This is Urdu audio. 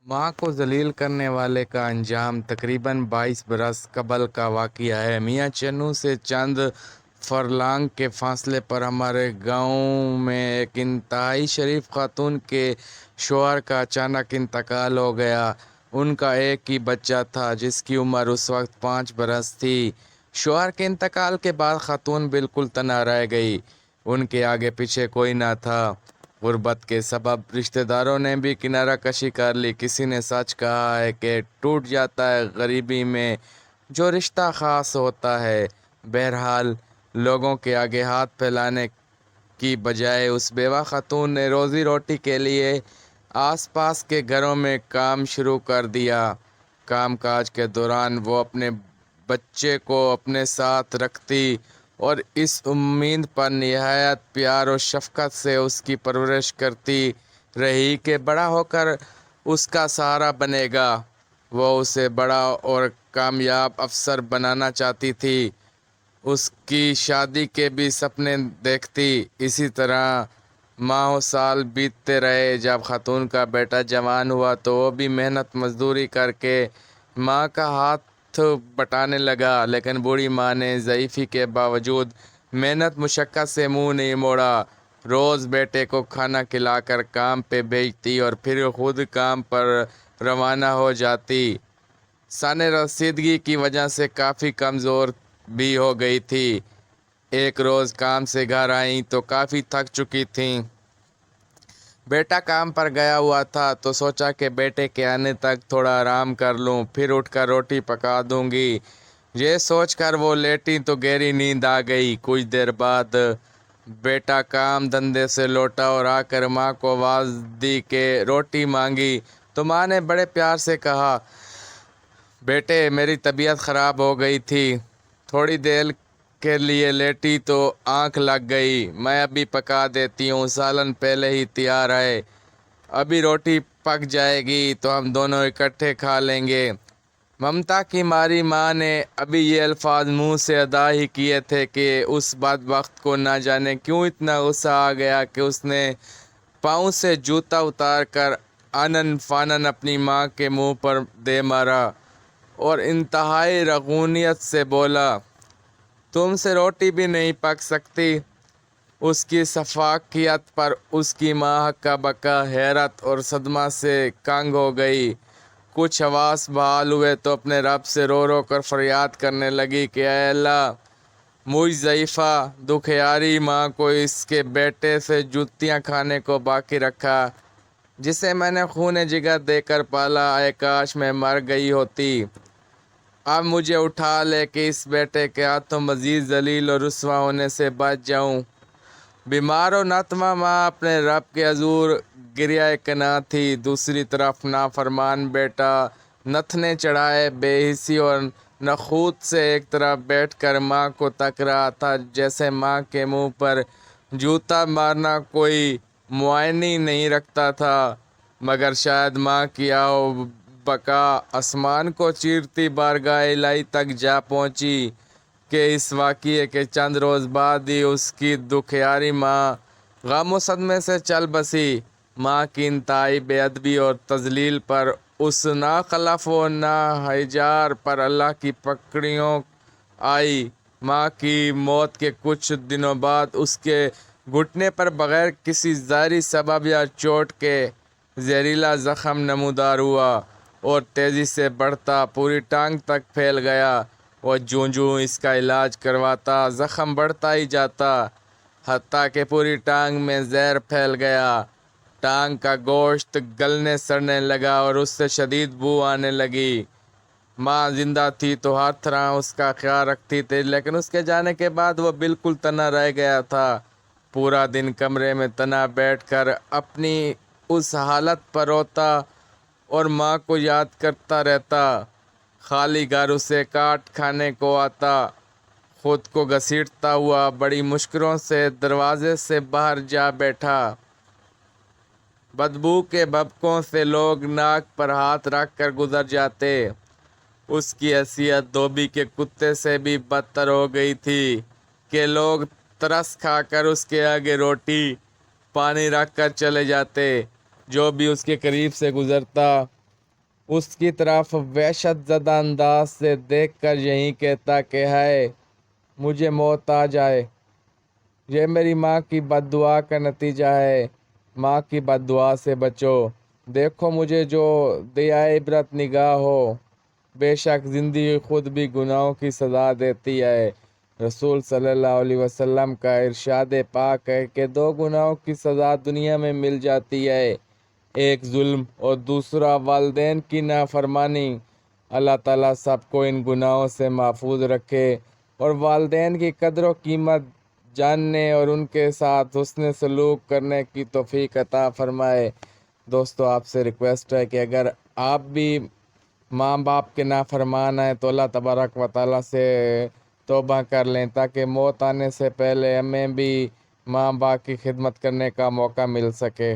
ماں کو ذلیل کرنے والے کا انجام تقریباً 22 برس قبل کا واقعہ ہے۔ میاں چنو سے چند فرلانگ کے فاصلے پر ہمارے گاؤں میں ایک انتہائی شریف خاتون کے شوہر کا اچانک انتقال ہو گیا۔ ان کا ایک ہی بچہ تھا جس کی عمر اس وقت 5 برس تھی۔ شوہر کے انتقال کے بعد خاتون بالکل تنہا رہ گئی۔ ان کے آگے پیچھے کوئی نہ تھا۔ غربت کے سبب رشتہ داروں نے بھی کنارہ کشی کر لی۔ کسی نے سچ کہا ہے کہ ٹوٹ جاتا ہے غریبی میں جو رشتہ خاص ہوتا ہے۔ بہرحال لوگوں کے آگے ہاتھ پھیلانے کی بجائے اس بیوہ خاتون نے روزی روٹی کے لیے آس پاس کے گھروں میں کام شروع کر دیا۔ کام کاج کے دوران وہ اپنے بچے کو اپنے ساتھ رکھتی اور اس امید پر نہایت پیار و شفقت سے اس کی پرورش کرتی رہی کہ بڑا ہو کر اس کا سہارا بنے گا۔ وہ اسے بڑا اور کامیاب افسر بنانا چاہتی تھی۔ اس کی شادی کے بھی سپنے دیکھتی۔ اسی طرح ماہ و سال بیتتے رہے۔ جب خاتون کا بیٹا جوان ہوا تو وہ بھی محنت مزدوری کر کے ماں کا ہاتھ بٹانے لگا، لیکن بوڑھی ماں نے ضعیفی کے باوجود محنت مشقت سے منہ نہیں موڑا۔ روز بیٹے کو کھانا کھلا کر کام پہ بھیجتی اور پھر خود کام پر روانہ ہو جاتی۔ سن رسیدگی کی وجہ سے کافی کمزور بھی ہو گئی تھی۔ ایک روز کام سے گھر آئیں تو کافی تھک چکی تھیں۔ بیٹا کام پر گیا ہوا تھا تو سوچا کہ بیٹے کے آنے تک تھوڑا آرام کر لوں، پھر اٹھ کر روٹی پکا دوں گی۔ یہ سوچ کر وہ لیٹی تو گہری نیند آ گئی۔ کچھ دیر بعد بیٹا کام دھندے سے لوٹا اور آ کر ماں کو آواز دی کہ روٹی مانگی تو ماں نے بڑے پیار سے کہا، بیٹے میری طبیعت خراب ہو گئی تھی، تھوڑی دیر کے لیے لیٹی تو آنکھ لگ گئی، میں ابھی پکا دیتی ہوں، سالن پہلے ہی تیار ہے، ابھی روٹی پک جائے گی تو ہم دونوں اکٹھے کھا لیں گے۔ ممتا کی ماری ماں نے ابھی یہ الفاظ منہ سے ادا ہی کیے تھے کہ اس بدبخت کو نہ جانے کیوں اتنا غصہ آ گیا کہ اس نے پاؤں سے جوتا اتار کر آنن فانن اپنی ماں کے منہ پر دے مارا اور انتہائی رعونیت سے بولا، تم سے روٹی بھی نہیں پک سکتی۔ اس کی سفاکیت پر اس کی ماں ہکا بکا حیرت اور صدمہ سے کنگ ہو گئی۔ کچھ حواس بحال ہوئے تو اپنے رب سے رو رو کر فریاد کرنے لگی کہ اے اللہ، مجھ ضعیفہ دکھیاری ماں کو اس کے بیٹے سے جوتیاں کھانے کو باقی رکھا جسے میں نے خون جگر دے کر پالا، اے کاش میں مر گئی ہوتی۔ اب مجھے اٹھا لے کہ اس بیٹے کے ہاتھوں مزید ذلیل اور رسوا ہونے سے بچ جاؤں۔ بیمار و ناتواں ماں اپنے رب کے حضور گریہ کناں تھی۔ دوسری طرف نافرمان بیٹا نتھنے چڑھائے بے حسی اور نخوت سے ایک طرف بیٹھ کر ماں کو تک رہا تھا، جیسے ماں کے منہ پر جوتا مارنا کوئی معانی نہیں رکھتا تھا۔ مگر شاید ماں کی آہ و بکا آسمان کو چیرتی بارگاہ الہی تک جا پہنچی کہ اس واقعے کے چند روز بعد ہی اس کی دکھیاری ماں غم و صدمے سے چل بسی۔ ماں کی انتہائی بے ادبی اور تذلیل پر اس ناخلف و ناہجار پر اللہ کی پکڑیوں آئی۔ ماں کی موت کے کچھ دنوں بعد اس کے گھٹنے پر بغیر کسی ظاہری سبب یا چوٹ کے زہریلا زخم نمودار ہوا اور تیزی سے بڑھتا پوری ٹانگ تک پھیل گیا اور جوں جوں اس کا علاج کرواتا زخم بڑھتا ہی جاتا، حتیٰ کہ پوری ٹانگ میں زہر پھیل گیا۔ ٹانگ کا گوشت گلنے سڑنے لگا اور اس سے شدید بو آنے لگی۔ ماں زندہ تھی تو ہر طرح اس کا خیال رکھتی تھی، لیکن اس کے جانے کے بعد وہ بالکل تنہا رہ گیا تھا۔ پورا دن کمرے میں تنہا بیٹھ کر اپنی اس حالت پر روتا اور ماں کو یاد کرتا رہتا۔ خالی گھر اسے کاٹ کھانے کو آتا۔ خود کو گھسیٹتا ہوا بڑی مشکلوں سے دروازے سے باہر جا بیٹھا۔ بدبو کے بھبکوں سے لوگ ناک پر ہاتھ رکھ کر گزر جاتے۔ اس کی حیثیت دھوبی کے کتے سے بھی بدتر ہو گئی تھی کہ لوگ ترس کھا کر اس کے آگے روٹی پانی رکھ کر چلے جاتے۔ جو بھی اس کے قریب سے گزرتا اس کی طرف وحشت زدہ انداز سے دیکھ کر یہی کہتا کہ ہائے مجھے موت آ جائے، یہ میری ماں کی بد دعا کا نتیجہ ہے، ماں کی بد دعا سے بچو، دیکھو مجھے جو دیا عبرت نگاہ ہو، بے شک زندگی خود بھی گناہوں کی سزا دیتی ہے۔ رسول صلی اللہ علیہ وسلم کا ارشاد پاک ہے کہ دو گناہوں کی سزا دنیا میں مل جاتی ہے، ایک ظلم اور دوسرا والدین کی نافرمانی۔ اللہ تعالیٰ سب کو ان گناہوں سے محفوظ رکھے اور والدین کی قدر و قیمت جاننے اور ان کے ساتھ حسن سلوک کرنے کی توفیق عطا فرمائے۔ دوستو آپ سے ریکویسٹ ہے کہ اگر آپ بھی ماں باپ کے نافرمان ہیں تو اللہ تبارک و تعالیٰ سے توبہ کر لیں تاکہ موت آنے سے پہلے ہمیں بھی ماں باپ کی خدمت کرنے کا موقع مل سکے۔